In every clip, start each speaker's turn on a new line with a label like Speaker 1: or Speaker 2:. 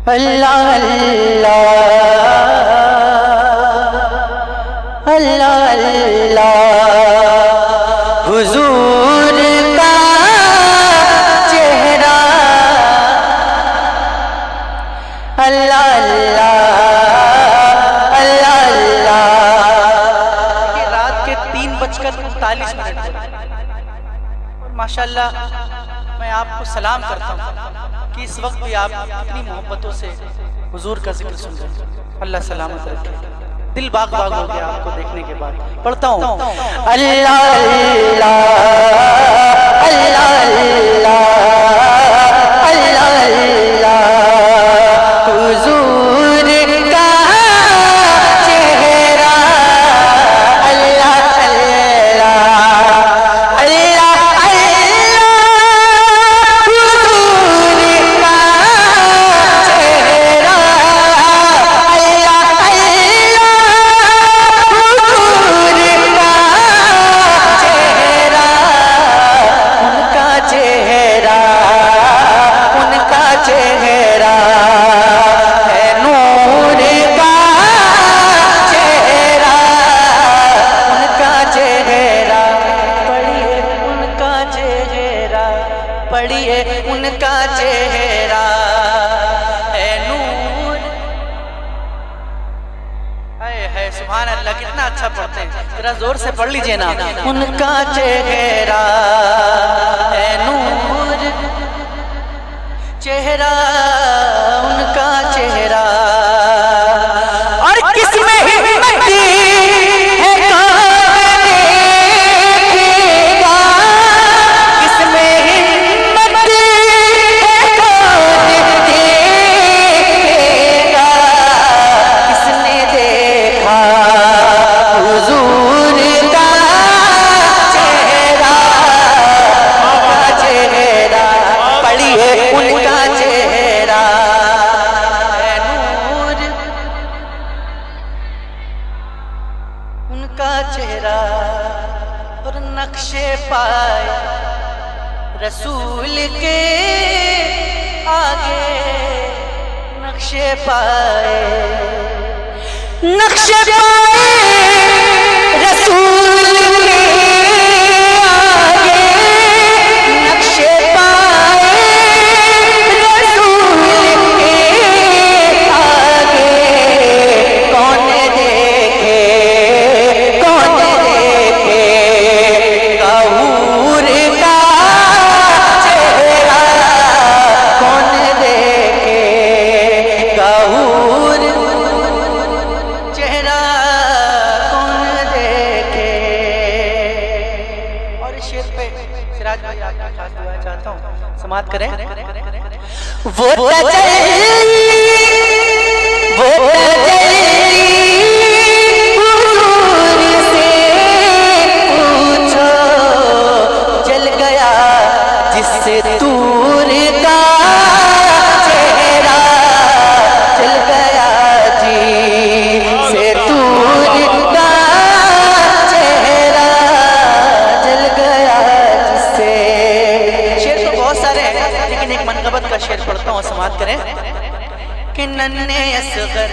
Speaker 1: अल्लाह अल्लाह अल्लाह अल्लाह हुजूर का चेहरा अल्लाह अल्लाह अल्लाह अल्लाह। रात के 3:39 और माशाल्लाह मैं आपको सलाम करता हूँ कि इस वक्त भी आप इतनी मोहब्बतों से हुजूर का जिक्र सुन रहे हैं। अल्लाह सलामत रखे। दिल बाग बाग हो गया आपको देखने के बाद। पढ़ता हूँ अल्लाह अल्लाह अल्लाह अल्लाह अल्लाह अल्लाह हुजूर का चेहरा अल्लाह अल्लाह अल्लाह पढ़िए उनका चेहरा है नूर। है सुभान अल्लाह, कितना अच्छा पढ़ते हैं, जरा जोर से पढ़ लीजिए ना। उनका चेहरा है नूर, चेहरा उनका चेहरा। और किसमें हिम्मत चेहरा और नक्शे पाए रसूल के आगे, नक्शे पाए नक्शे पाए रसूल के आगे, नक्शे पाए रसूल के आगे। कौन देखे चाहता हूँ समाप्त करें। वो से पूछो जल गया जिससे दूर का चेहरा, जल गया जी से दूर का चेहरा, जल गया जिससे। शेर तो बहुत सारे हैं लेकिन एक मनकबत का शेर पढ़ता हूँ, समाप्त करें कि नन्हे असगर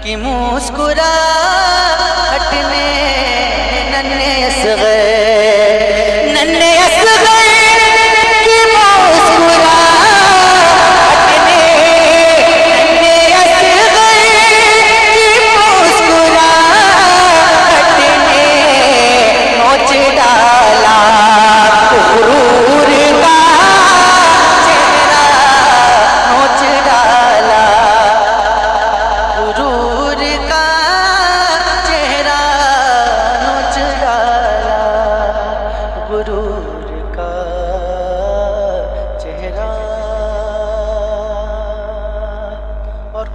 Speaker 1: की मुस्कुराहट ने